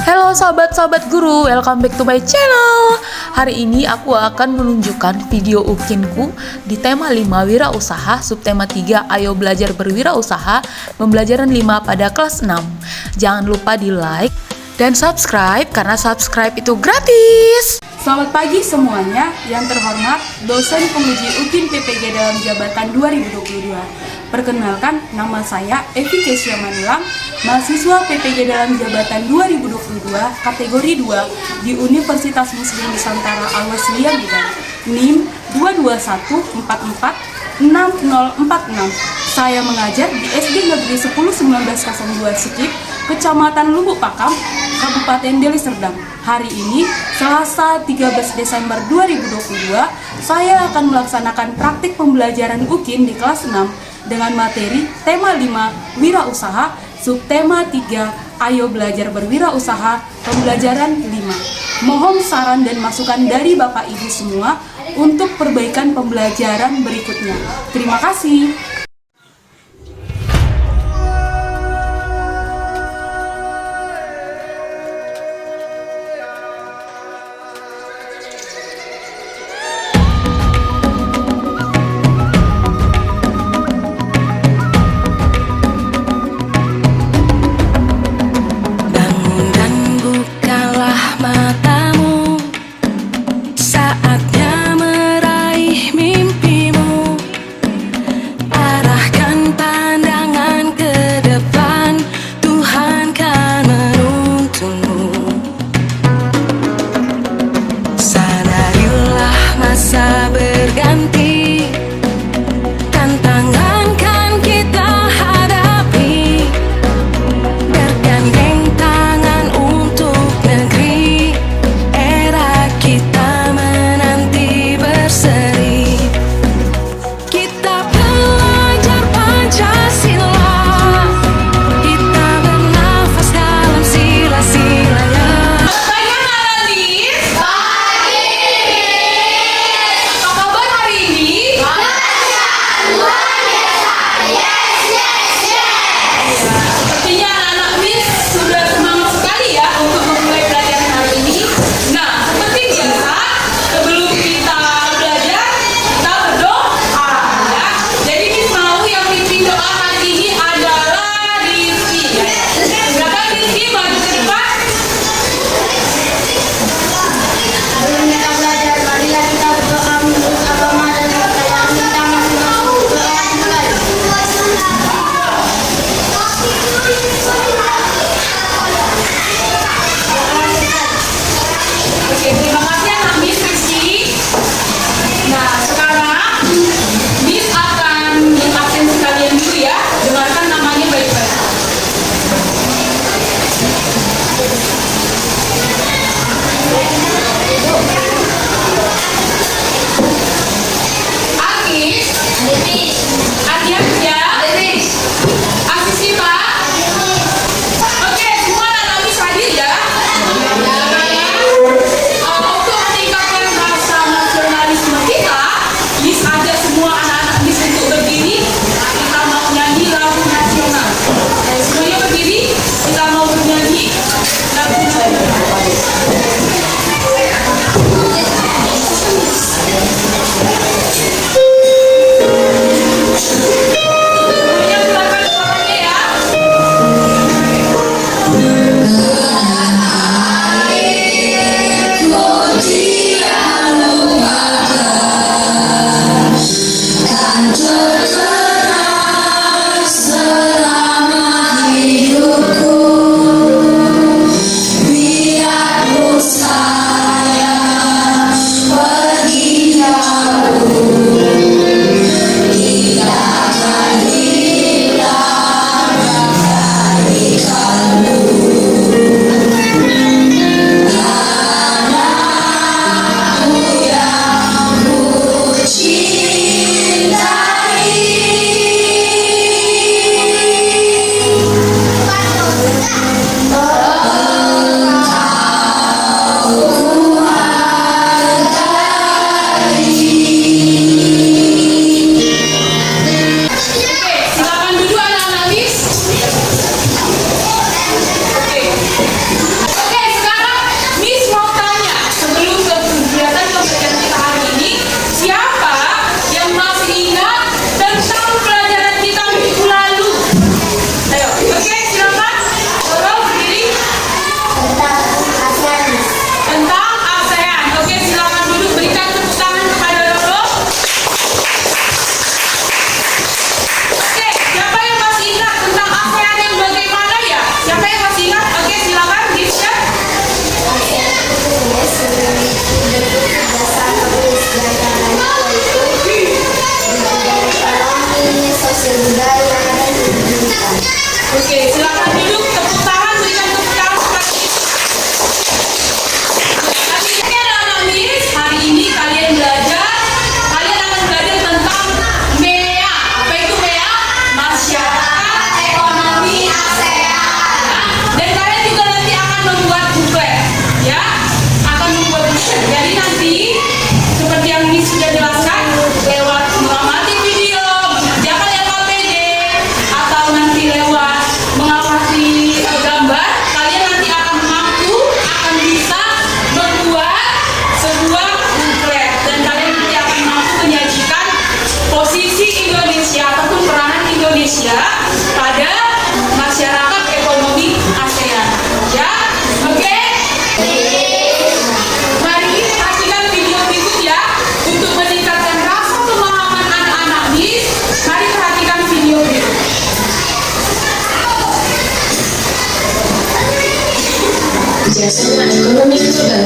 Halo sahabat-sahabat guru, welcome back to my channel. Hari ini aku akan menunjukkan video ukinku di tema 5 wirausaha, subtema 3 ayo belajar berwirausaha, pembelajaran 5 pada kelas 6. Jangan lupa di like dan subscribe karena subscribe itu gratis. Selamat pagi semuanya, yang terhormat dosen penguji UKIN PPG dalam jabatan 2022. Perkenalkan, nama saya Evi Kesia Manilang, mahasiswa PPG dalam jabatan 2022, kategori 2 di Universitas Muslim Nusantara Al-Wasliyah Medan, NIM 221446046. Saya mengajar di SD Negeri 101902 Sekip, Kecamatan Lubuk Pakam, Kabupaten Deli Serdang. Hari ini, Selasa 13 Desember 2022, saya akan melaksanakan praktik pembelajaran UKIN di kelas 6 dengan materi tema 5 wirausaha, subtema 3 ayo belajar berwirausaha, pembelajaran 5. Mohon saran dan masukan dari Bapak Ibu semua untuk perbaikan pembelajaran berikutnya. Terima kasih. dasar kesejahteraan yaitu ekonomi, sosial budaya, dan pendidikan. Oke, silakan duduk. Tepuk tangan, berikan tepuk tangan sekali. Oke, anak-anak Miss, hari ini kalian akan belajar tentang MEA. Apa itu MEA? Masyarakat Ekonomi ASEAN. Dan kalian juga nanti akan membuat buklet, ya? Akan membuat buklet. Jadi nanti seperti yang Miss sudah jelaskan, lewat mengamati video, mengerjakan LKPD, atau nanti lewat mengamati gambar, kalian nanti akan bisa membuat sebuah buklet, dan kalian nanti akan mampu menyajikan posisi Indonesia ataupun peranan Indonesia pada masyarakat ekonomi ASEAN. Ya, oke? Mari perhatikan video berikut ya, untuk meningkatkan rasa pemahaman anak-anak Miss. Mari perhatikan video berikut. Kerjasama ekonomi global.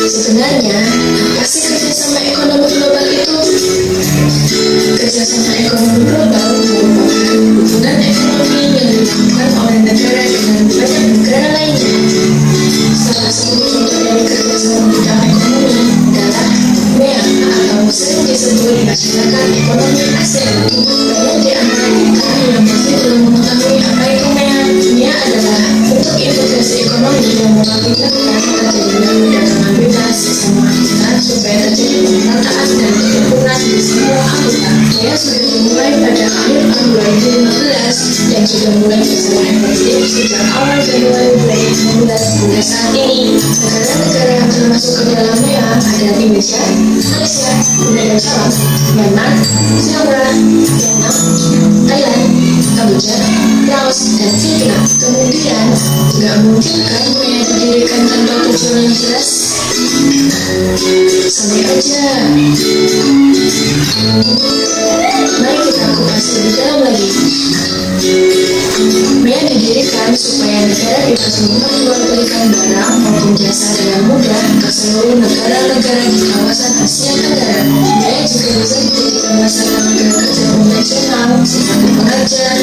Sebenarnya, apa sih kerjasama ekonomi global itu? Kerjasama ekonomi global merupakan hubungan ekonomi yang dilakukan oleh negara dengan banyak negara lainnya. Salah satu contoh dari kerjasama bidang ekonomi adalah MEA atau sering disebut Masyarakat Ekonomi ASEAN. Banyak di antara kita yang masih belum mengetahui apa itu MEA. MEA adalah bentuk integrasi ekonomi yang mengakibatkan terjadinya perdagangan bebas sesama anggota supaya terjadi pemerataan dan kerukunan di semua anggota. MEA sudah dimulai pada akhir tahun 2015 dan sudah mulai berjalan efektif sejak awal Januari 2019 hingga saat ini. Negara-negara yang termasuk ke dalam MEA ada Indonesia, Malaysia, Brunei Darussalam, Myanmar, Singapura, Vietnam, Thailand, Kamboja, Laos, dan Filipina. Kemudian, nggak mungkin kan MEA didirikan tanpa tujuan yang jelas? Santai aja. Mari kita kupas lebih dalam lagi. MEA didirikan supaya negara bebas memperjualbelikan barang maupun jasa dengan mudah ke seluruh negara-negara di kawasan Asia Tenggara. MEA juga bisa dijadikan dasar tenaga kerja konvensional seperti pengajar,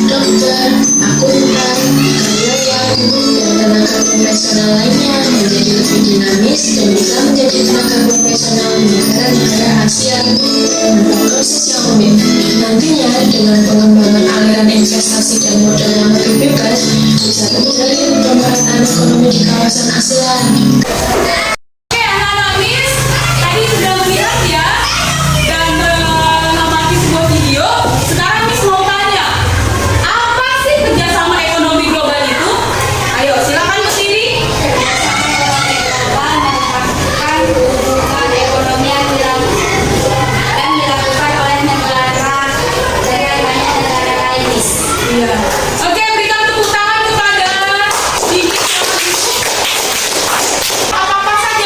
dokter, akuntan, karyawan, dan tenaga profesional lainnya menjadi lebih dinamis dan bisa menjadi tenaga profesional di negara-negara Asia tanpa proses yang rumit. Nantinya dengan pengembangan aliran investasi dan modal yang lebih bebas bisa terjadi pemerataan ekonomi di kawasan ASEAN. Oke, anak-anak Miss, tadi sudah melihat ya dan mengamati sebuah video. Sekarang Miss mau tanya, apa sih kerjasama ekonomi global itu? Ayo, silakan ke sini. Kerjasama ekonomi global merupakan hubungan ekonomi yang dilakukan oleh negara dengan banyak negara lain. Iya. Oke, berikan tepuk tangan kepada Dini. Apa-apa saja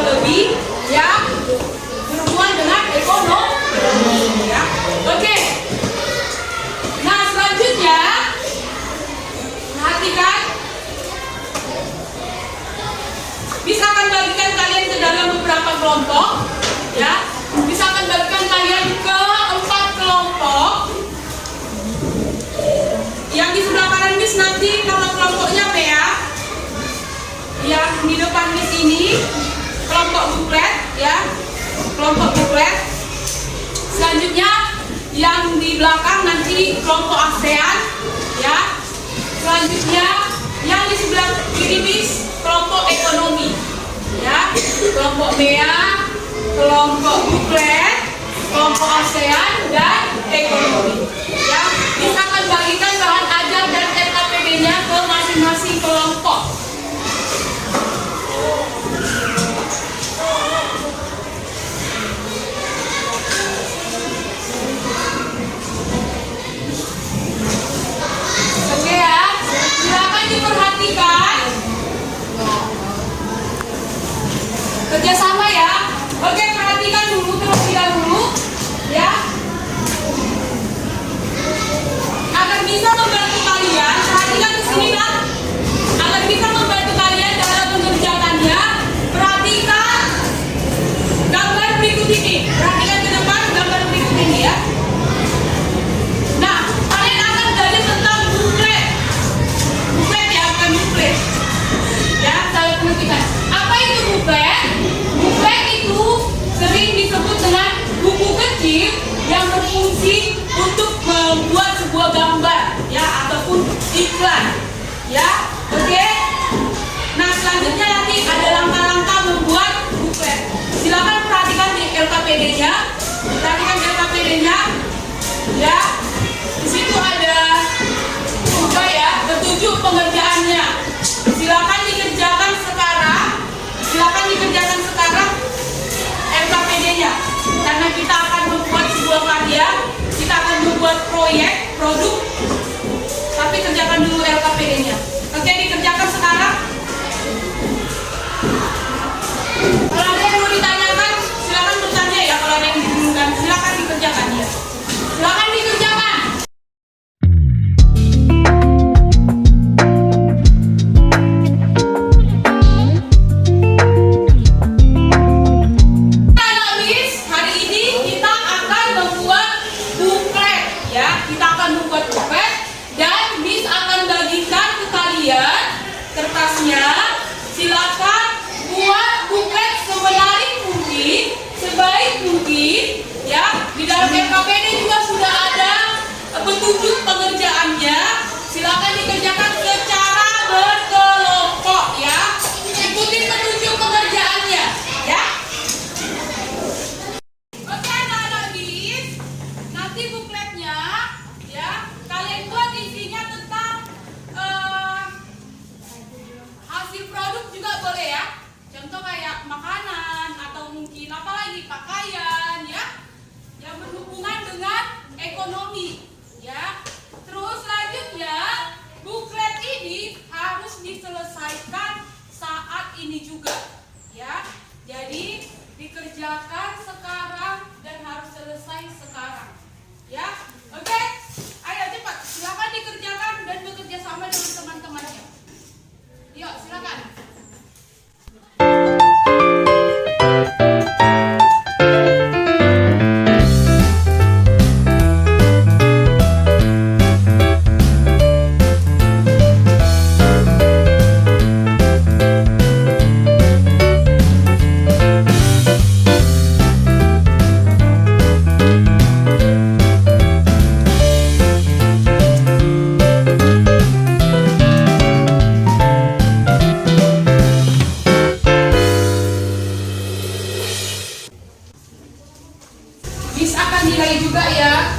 lebih ya berhubungan dengan ekonomi ya. Oke. Nah, selanjutnya perhatikan, bisa akan bagikan kalian ke dalam beberapa kelompok ya. Bisa akan bagikan kalian ke 4 kelompok. Yang di sebelah kanan Miss nanti nama kelompoknya apa ya? Yang di depan Miss ini kelompok buklet ya. Kelompok buklet. Selanjutnya yang di belakang nanti kelompok ASEAN ya. Selanjutnya yang di sebelah kiri Miss kelompok ekonomi ya. Kelompok BEA, kelompok buklet, kelompok ASEAN dan ekonomi ya. Kita akan bagikan bahan ajar dan LKPD-nya ke masing-masing kelompok. Oke ya, silakan diperhatikan. Kerjasama ya. Oke, perhatikan dulu terlebih dahulu ya. Agar bisa membantu kalian, perhatikan di sini kan. Agar bisa membantu kalian dalam mengerjakannya, perhatikan gambar berikut ini. Perhatikan ke depan gambar berikut ini ya. Nah, kalian akan belajar tentang buklet. Buklet ya, bukan buklet. Ya, saya perhatikan. Apa itu buklet? Buklet itu sering disebut dengan buku kecil yang berfungsi untuk membuat sebuah gambar ya ataupun iklan ya. Oke. Nah, selanjutnya nanti ada langkah-langkah membuat buklet. Silakan perhatikan di LKPD-nya. Perhatikan LKPD-nya ya. Di situ ada juga ya petunjuk pengerjaannya. Silakan dikerjakan sekarang. Silakan dikerjakan sekarang LKPD-nya. Karena kita akan membuat sebuah karya, kita akan membuat proyek, produk, tapi kerjakan dulu LKPD-nya. Oke, dikerjakan sekarang. Kalau ada yang mau ditanyakan, silakan bertanya ya. Kalau ada yang dibingungkan, silakan dikerjakan ya. Silakan dikerjakan. Silakan buat buklet semenarik mungkin, sebaik mungkin ya. Di dalam LKPD juga sudah ada petunjuk pengerjaannya. Silakan dikerjakan secara berkelompok ya. Ikuti petunjuk pengerjaannya ya. Oke anak-anak bis, nanti bukletnya ya kalian buat isinya tentang hasil produk juga boleh ya. Contoh kayak makanan atau mungkin apalagi pakaian ya. Yang berhubungan dengan ekonomi ya. Terus selanjutnya buklet ini harus diselesaikan saat ini juga ya. Jadi dikerjakan sekarang dan harus selesai sekarang ya. Oke, ayo cepat silakan dikerjakan dan bekerja sama dengan teman-temannya. Yuk, silakan. Bis akan nilai juga ya.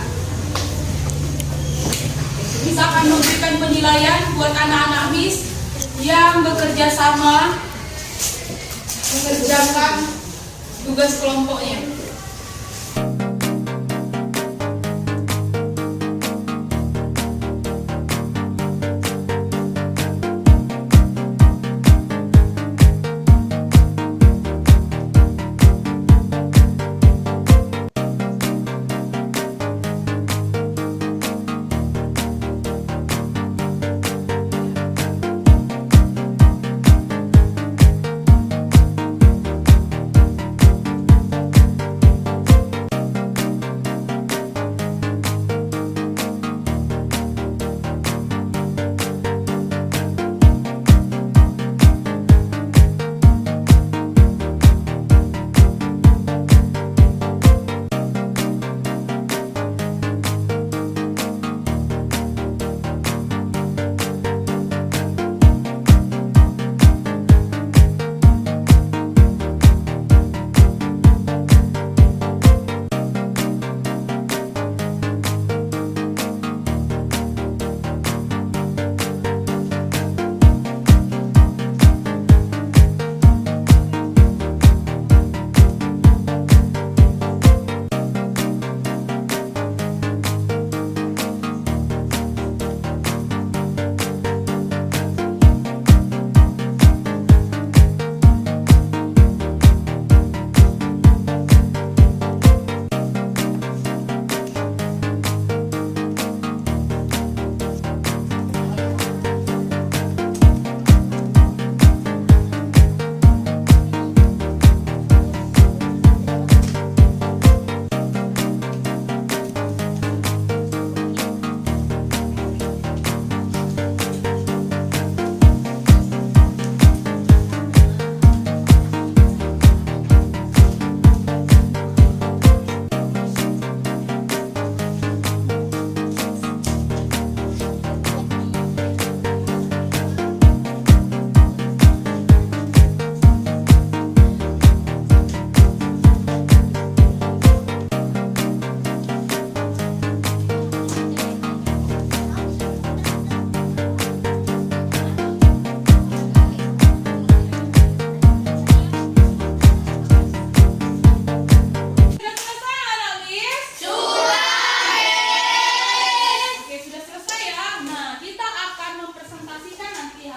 Bis akan memberikan penilaian buat anak-anak Bis yang bekerja sama mengerjakan tugas kelompoknya.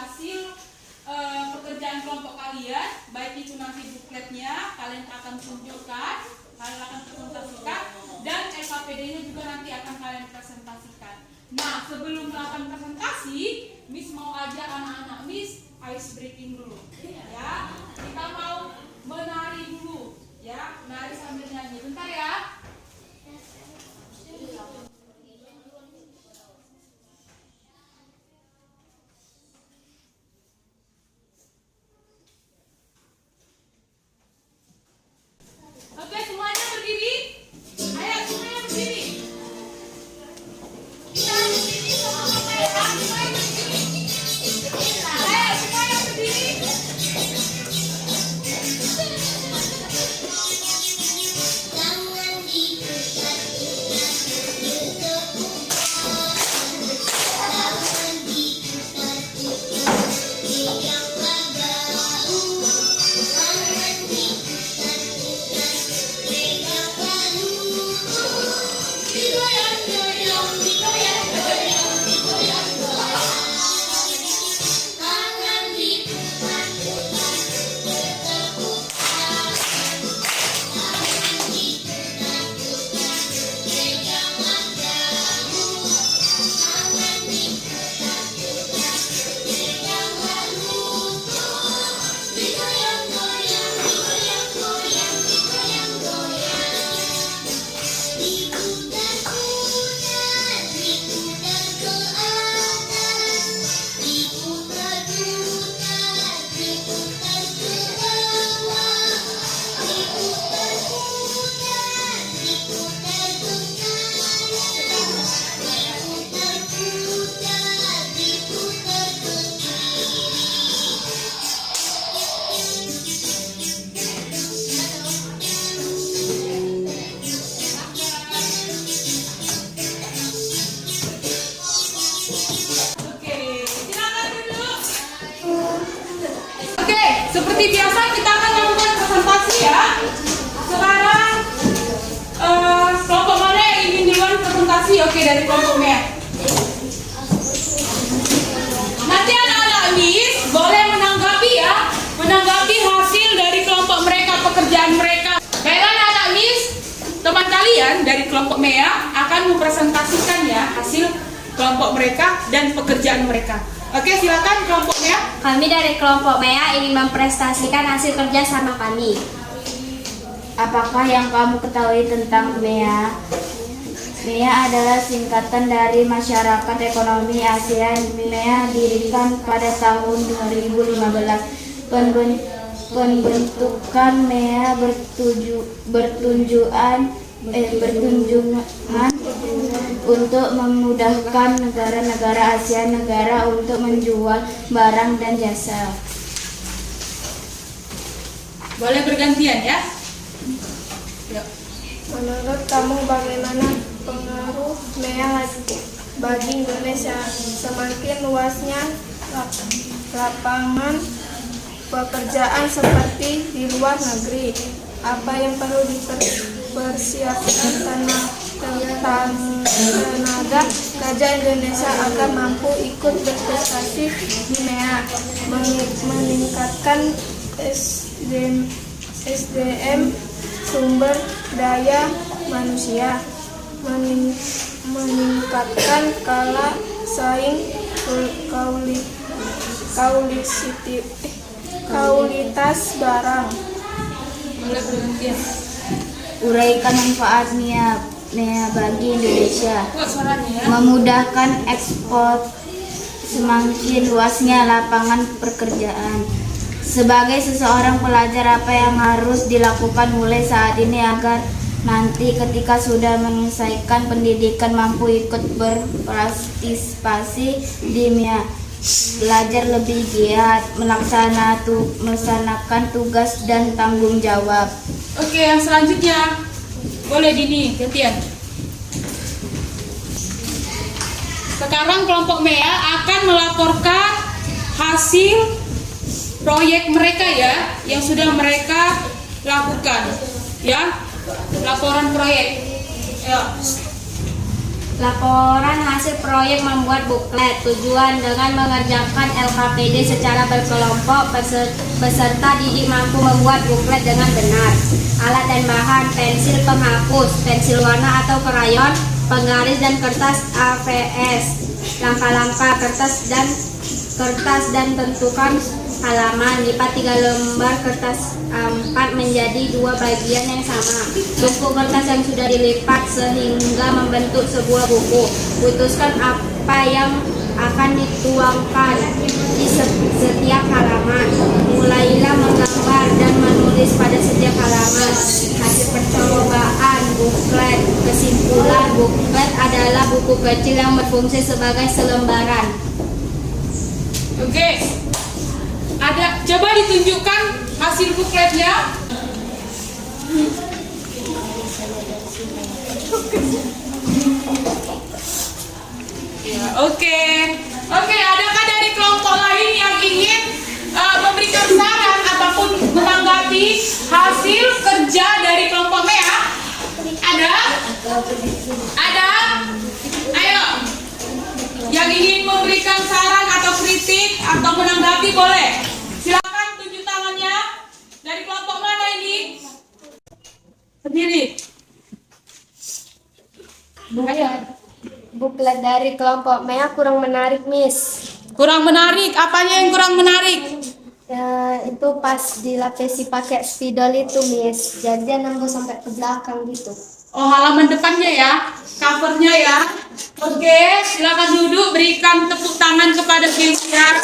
hasil pekerjaan kelompok kalian, baik itu nanti bukletnya kalian akan tunjukkan, kalian akan presentasikan, dan LKPD-nya juga nanti akan kalian presentasikan. Nah, sebelum melakukan presentasi, Miss mau ajak anak-anak Miss ice breaking dulu, ya. Kita mau menari dulu, ya, menari sambil nyanyi. Bentar ya. Oke, semuanya berdiri. Ayo, semuanya berdiri. Kita berdiri sama-sama ya. Semuanya berdiri. Ayo, semuanya berdiri. Seperti biasa kita akan melakukan presentasi ya. Sekarang kelompok mana yang ingin duluan presentasi? Oke, dari kelompok merah. Nanti anak-anak Miss boleh menanggapi ya, menanggapi hasil dari kelompok mereka, pekerjaan mereka. Baiklah anak-anak Miss, teman kalian dari kelompok merah akan mempresentasikan ya hasil kelompok mereka dan pekerjaan mereka. Oke, silakan kelompok merah. Kami dari kelompok MEA ingin mempresentasikan hasil kerja sama kami. Apakah yang kamu ketahui tentang MEA? MEA adalah singkatan dari Masyarakat Ekonomi ASEAN. MEA didirikan pada tahun 2015. Pembentukan MEA bertunjungan untuk memudahkan negara-negara ASEAN negara untuk menjual barang dan jasa. Boleh bergantian ya. Yuk. Menurut kamu bagaimana pengaruh MEA bagi Indonesia? Semakin luasnya lapangan pekerjaan seperti di luar negeri, apa yang perlu dipersiapkan tenaga kerja Indonesia agar mampu ikut berprestasi di MEA, meningkatkan SDM sumber daya manusia, meningkatkan skala saing kualitas barang. Boleh bergantian. Uraikan manfaat MEA bagi Indonesia. Kok suaranya ya? Memudahkan ekspor, semakin luasnya lapangan pekerjaan. Sebagai seseorang pelajar, apa yang harus dilakukan mulai saat ini agar nanti ketika sudah menyelesaikan pendidikan mampu ikut berpartisipasi di MEA? Belajar lebih giat, melaksanakan tugas dan tanggung jawab. Oke, yang selanjutnya boleh Dini gantian. Sekarang kelompok MEA akan melaporkan hasil proyek mereka ya, yang sudah mereka lakukan ya, laporan proyek ya. Laporan hasil proyek membuat buklet. Tujuan dengan mengerjakan LKPD secara berkelompok, peserta didik mampu membuat buklet dengan benar. Alat dan bahan: pensil penghapus, pensil warna atau krayon, penggaris dan kertas AVS. Langkah-langkah: kertas dan tentukan halaman. Lipat 3 lembar kertas A4 menjadi 2 bagian yang sama. Tumpuk kertas yang sudah dilipat sehingga membentuk sebuah buku. Putuskan apa yang akan dituangkan di setiap halaman. Mulailah menggambar dan menulis pada setiap halaman. Hasil percobaan buklet. Kesimpulan: buklet adalah buku kecil yang berfungsi sebagai selembaran. Oke. Coba ditunjukkan hasil bukletnya. Ya, oke. Adakah dari kelompok lain yang ingin memberikan saran ataupun menanggapi hasil kerja dari kelompok MEA? Ada? Ayo. Yang ingin memberikan saran atau kritik atau menanggapi boleh. Silakan tunjuk tangannya. Dari kelompok mana ini? Sendiri. Buklet dari kelompok MEA kurang menarik, Miss. Kurang menarik. Apanya yang kurang menarik? Itu pas dilapisi pakai spidol itu, Miss. Jadi dia nembus sampai ke belakang gitu. Oh, halaman depannya ya, covernya ya. Oke, silakan duduk, berikan tepuk tangan kepada Cynthia.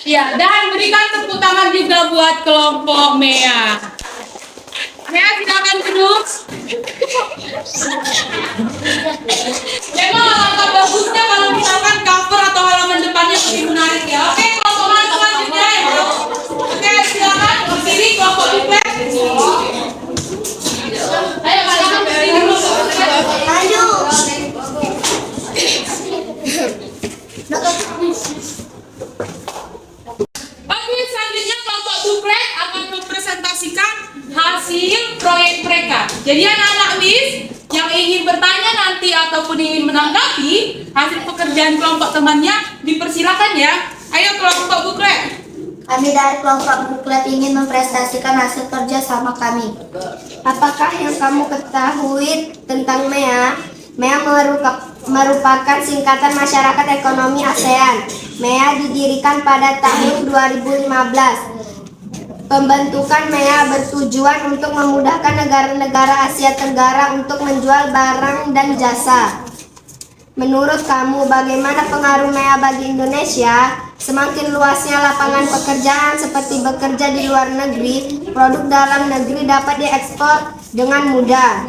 Ya, dan berikan tepuk tangan juga buat kelompok MEA. MEA silakan duduk. Memang alangkah bagusnya kalau misalkan cover atau halaman depannya lebih menarik ya. Oke, kelompok mana selanjutnya ya? Oke, silakan berdiri kelompok buklet. Ayo silakan berdiri kelompok buklet. Oke, selanjutnya kelompok buklet akan mempresentasikan hasil proyek mereka. Jadi anak-anak Miss yang ingin bertanya nanti ataupun ingin menanggapi hasil pekerjaan kelompok temannya dipersilakan ya. Ayo kelompok buklet. Kami dari kelompok buklet ingin mempresentasikan hasil kerja sama kami. Apakah yang kamu ketahui tentang MEA? MEA merupakan singkatan Masyarakat Ekonomi ASEAN. MEA didirikan pada tahun 2015. Pembentukan MEA bertujuan untuk memudahkan negara-negara Asia Tenggara untuk menjual barang dan jasa. Menurut kamu, bagaimana pengaruh MEA bagi Indonesia? Semakin luasnya lapangan pekerjaan seperti bekerja di luar negeri, produk dalam negeri dapat diekspor dengan mudah.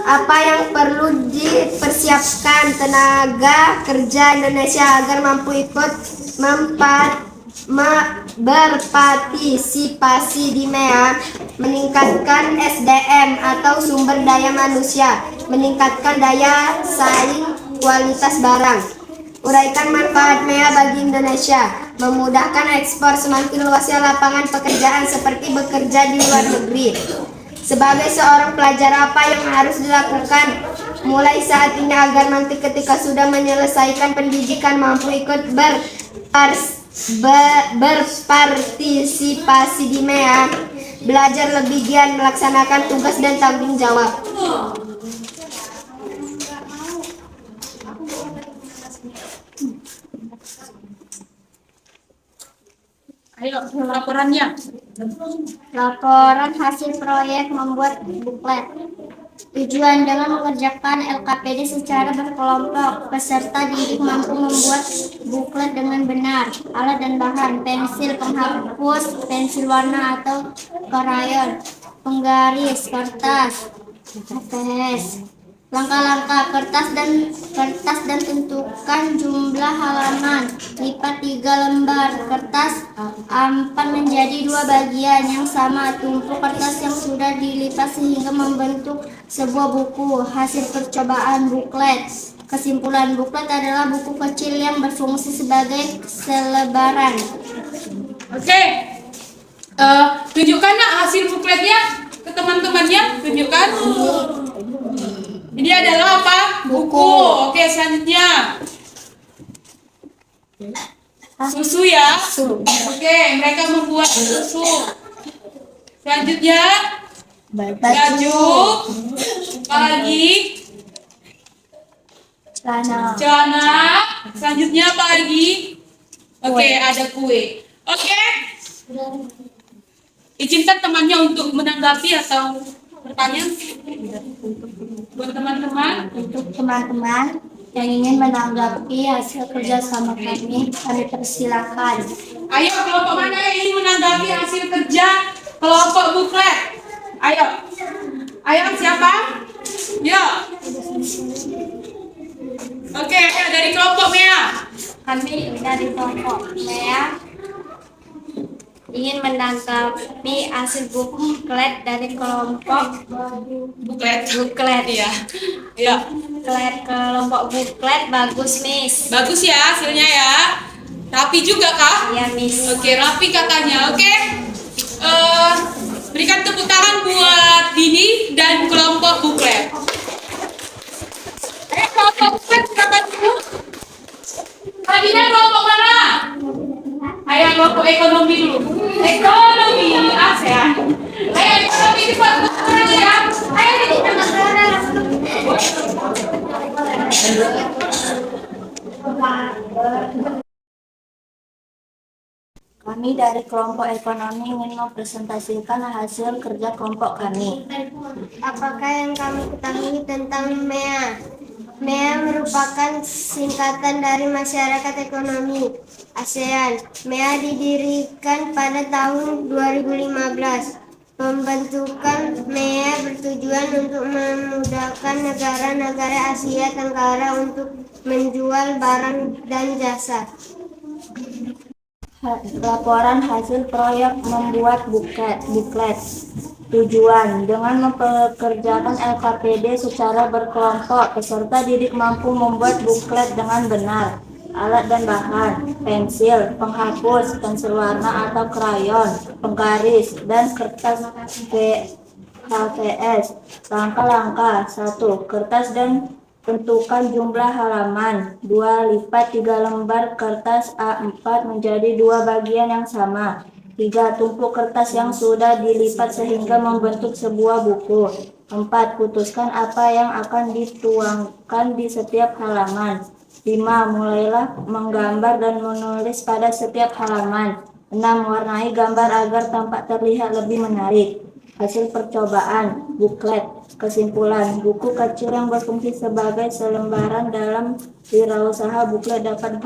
Apa yang perlu dipersiapkan tenaga kerja Indonesia agar mampu ikut berpartisipasi di MEA? Meningkatkan SDM atau sumber daya manusia, meningkatkan daya saing kualitas barang. Uraikan manfaat MEA bagi Indonesia, memudahkan ekspor, semakin luasnya lapangan pekerjaan seperti bekerja di luar negeri. Sebagai seorang pelajar, apa yang harus dilakukan mulai saat ini agar nanti ketika sudah menyelesaikan pendidikan mampu ikut berpartisipasi di MEA? Belajar lebih giat, melaksanakan tugas dan tanggung jawab. Ayo laporannya. Laporan hasil proyek membuat buklet. Tujuan dengan mengerjakan LKPD secara berkelompok, peserta didik mampu membuat buklet dengan benar. Alat dan bahan: pensil penghapus, pensil warna atau krayon, penggaris, kertas AVS. Langkah-langkah: kertas dan tentukan jumlah halaman. Lipat 3 lembar kertas A4 menjadi 2 bagian yang sama. Tumpuk kertas yang sudah dilipat sehingga membentuk sebuah buku. Hasil percobaan buklet. Kesimpulan: buklet adalah buku kecil yang berfungsi sebagai selebaran. Oke. Tunjukkan nak hasil bukletnya. ke teman-temannya, tunjukkan. Ini adalah apa? Buku. Oke, selanjutnya. Susu ya. Oke, mereka membuat susu. Selanjutnya baju. Apalagi celana. Selanjutnya apa lagi? Oke, ada kue. Oke. Izinkan temannya untuk menanggapi atau bertanya. Buat teman-teman. Untuk teman-teman yang ingin menanggapi hasil kerjasama kami persilakan. Ayo, kelompok mana yang ingin menanggapi hasil kerja kelompok buklet? Ayo. Ayo, siapa? Yuk. Oke, ayo dari kelompok Mea. Kami dari kelompok MEA ingin menanggapi hasil buklet dari kelompok Buklet. ya. Ya. Kelompok buklet bagus, Miss. Bagus ya hasilnya ya. Rapi juga kah? Ya, Miss. Oke, rapi katanya. Oke. Berikan tepuk tangan buat Dini dan kelompok buklet. Kelompok buklet silakan dulu. Tadinya kelompok mana? Ayo kelompok ekonomi dulu. Ekonomi ASEAN. Ayo ekonomi cepat ya. Ayo Dini. Kami dari kelompok ekonomi ingin mempresentasikan hasil kerja kelompok kami. Apakah yang kami ketahui tentang MEA? MEA merupakan singkatan dari Masyarakat Ekonomi ASEAN. MEA didirikan pada tahun 2015. Pembentukan MEA bertujuan untuk memudahkan negara-negara Asia Tenggara untuk menjual barang dan jasa. Laporan hasil proyek membuat buklet. Tujuan dengan mempekerjakan LKPD secara berkelompok, peserta didik mampu membuat buklet dengan benar. Alat dan bahan: pensil, penghapus, pensil warna atau krayon, penggaris, dan kertas HVS. Langkah-langkah: 1. Kertas dan tentukan jumlah halaman. 2. Lipat 3 lembar kertas A4 menjadi 2 bagian yang sama. 3. Tumpuk kertas yang sudah dilipat sehingga membentuk sebuah buku. 4. Putuskan apa yang akan dituangkan di setiap halaman. 5. Mulailah menggambar dan menulis pada setiap halaman. 6. Warnai gambar agar tampak terlihat lebih menarik. Hasil percobaan buklet. Kesimpulan: buku kecil yang berfungsi sebagai selembaran dalam wirausaha, buklet dapat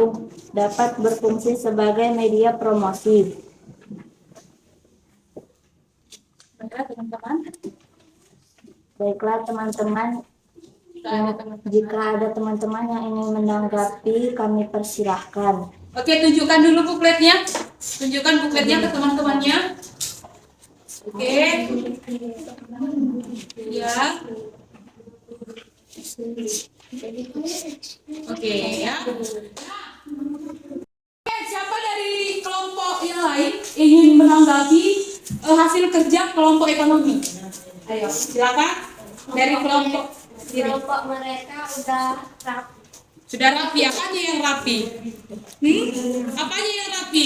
berfungsi sebagai media promosi. Baiklah teman-teman, jika ada teman-teman yang ingin menanggapi, kami persilahkan. Oke, tunjukkan dulu bukletnya. Tunjukkan bukletnya ke teman-temannya. Oke. Ya. Oke ya. Oke, siapa dari kelompok yang lain ingin menanggapi hasil kerja kelompok ekonomi? Ayo, silakan. Dari kelompok sendiri. Kelompok mereka Sudah rapi, apanya yang rapi? Apanya yang rapi?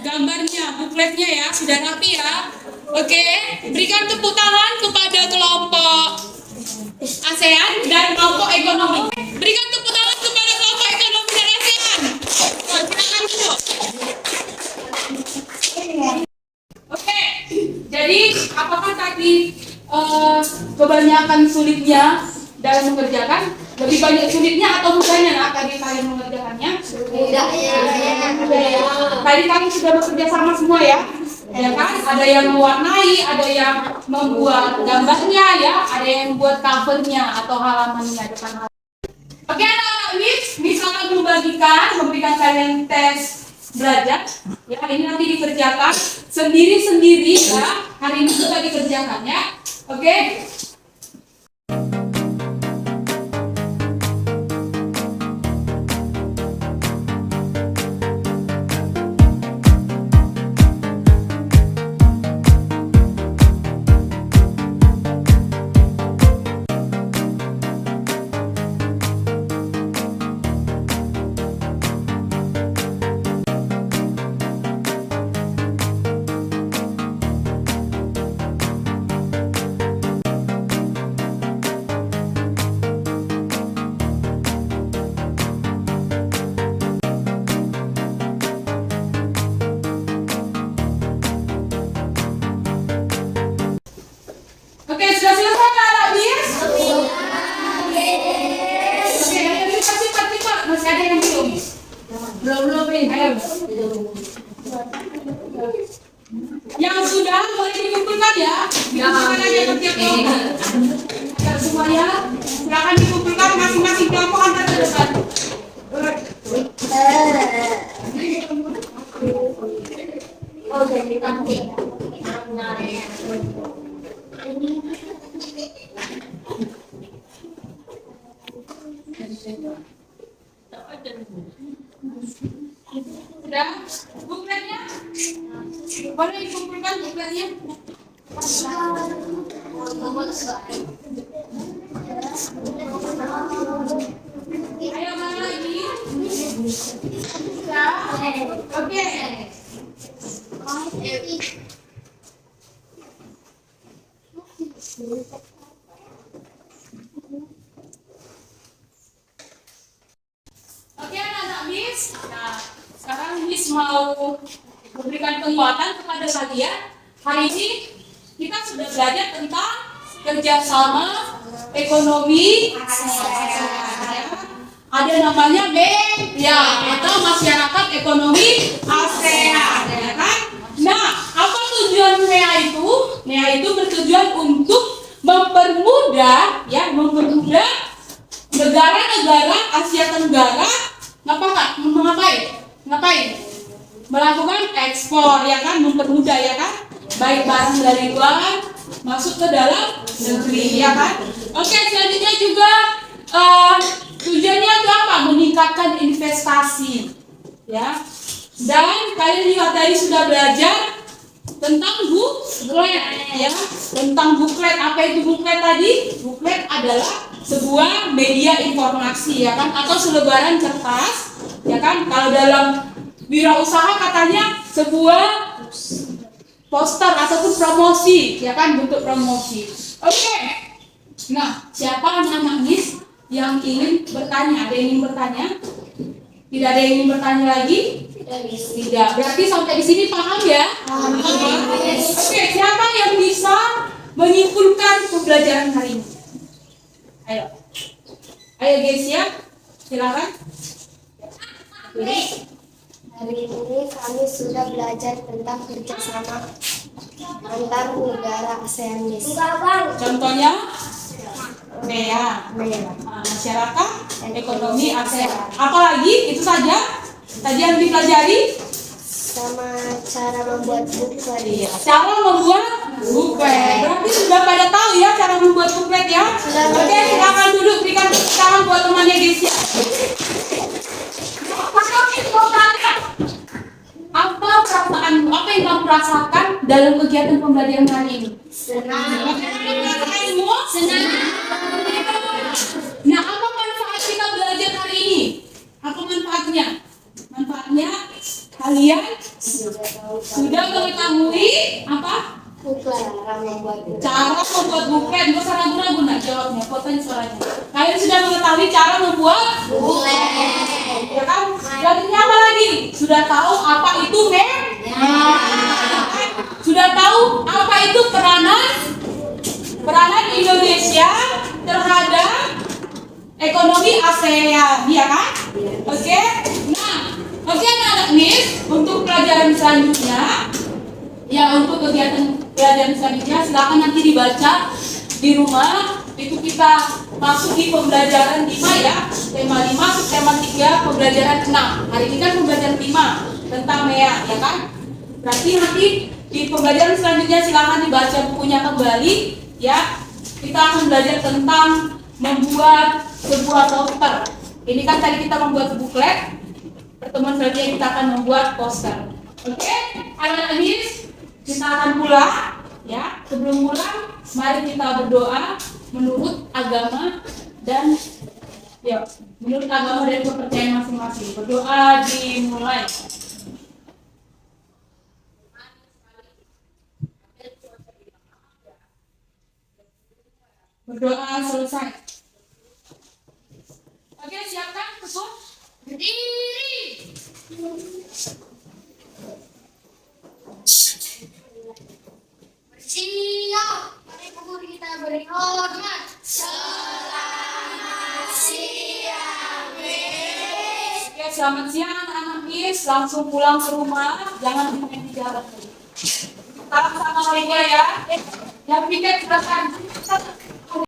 Gambarnya, bukletnya ya, sudah rapi ya. Oke, berikan tepuk tangan kepada kelompok ASEAN dan kelompok ekonomi. Berikan tepuk tangan kepada kelompok ekonomi dan ASEAN. Oh, silakan dulu. Oke, jadi apakah tadi kebanyakan sulitnya dalam mengerjakan? Lebih banyak sulitnya atau mudahnya nak tadi kalian mengerjakannya? Mudah ya. Tadi kami sudah bekerja sama semua ya, ya kan? Ada yang mewarnai, ada yang membuat gambarnya ya, ada yang membuat covernya atau halamannya depan halaman. Oke anak-anak, Miss akan memberikan kalian tes belajar. Ya, ini nanti dikerjakan sendiri-sendiri ya. Hari ini juga dikerjakan ya. Oke. Ayo. Yang sudah boleh dikumpulkan ya. Dikumpulkan aja ke tiap kelompok. Ya, semuanya silakan dikumpulkan masing-masing kelompok antar ke depan. Sudah bukletnya? Boleh dikumpulkan bukletnya? Ayo mana lagi? Sudah? Oke. Oke anak-anak Miss. Nah, sekarang Miss mau memberikan penguatan kepada kalian. Hari ini kita sudah belajar tentang kerjasama ekonomi ASEAN. Ada namanya MEA atau Masyarakat Ekonomi ASEAN, ya kan? Nah, apa tujuan MEA itu? MEA itu bertujuan untuk mempermudah negara-negara Asia Tenggara ngapain? Melakukan ekspor, ya kan? Mempermudah, ya kan? Baik barang dari luar masuk ke dalam negeri, ya kan? Oke, selanjutnya juga tujuannya itu apa? Meningkatkan investasi, ya. Dan kalian juga tadi sudah belajar tentang buklet, ya. Tentang buklet. Apa itu buklet tadi? Buklet adalah sebuah media informasi, ya kan? Atau selebaran kertas, ya kan? Kalau dalam wirausaha katanya sebuah poster ataupun promosi, ya kan? Bentuk promosi. Oke. Nah, siapa anak-anak Miss yang ingin bertanya? Ada yang ingin bertanya? Tidak ada yang ingin bertanya lagi? Tidak. Berarti sampai di sini paham ya? Oke, siapa yang bisa menyimpulkan pembelajaran hari ini? Ayo. Ayo guys ya. Silakan. Hari ini kami sudah belajar tentang kerjasama antar negara ASEAN. Contohnya MEA, Masyarakat Ekonomi ASEAN. Apalagi itu saja tadi yang dipelajari? Sama cara membuat buklet. Iya, cara membuat buklet. Berarti sudah pada tahu ya cara membuat buklet ya? Oke, silakan duduk, berikan tepuk tangan buat temannya guys ya. Apa yang kamu rasakan dalam kegiatan pembelajaran hari ini? Senang. Senang. Nah, apa manfaat kita belajar hari ini? Apa manfaatnya? Manfaatnya kalian sudah mengetahui apa? Cara membuat buklet. Nggak usah ragu-ragu nak jawabnya, fotonya suaranya. Kalian sudah mengetahui cara membuat buklet, ya kan? Jadinya apa lagi? Sudah tahu apa itu MEA? Sudah tahu apa itu peranan Indonesia terhadap ekonomi ASEAN, ya kan? Oke. Nah, oke anak-anak Miss, untuk pelajaran selanjutnya, ya untuk kegiatan pelajaran selanjutnya silakan nanti dibaca di rumah. Itu kita masuk di pembelajaran 5 ya, tema 5, subtema 3, pembelajaran 6. Hari ini kan pembelajaran 5 tentang MEA, ya kan? Berarti nanti di pembelajaran selanjutnya silakan dibaca bukunya kembali, ya. Kita akan belajar tentang membuat sebuah poster. Ini kan tadi kita membuat buklet. Pertemuan selanjutnya kita akan membuat poster. Oke, anak-anak Miss, kita akan pulang, ya. Sebelum pulang, mari kita berdoa menurut agama dan menurut agama dan kepercayaan masing-masing. Berdoa dimulai. Berdoa selesai. Oke, siapkan ketua. Berdiri. Bersiap. Mari guru kita beri hormat. Selamat siang, Miss. Oke, selamat siang anak-anak Miss. Langsung pulang ke rumah, jangan main di jalan. Salam sama Liga ya. Yang pikir sudah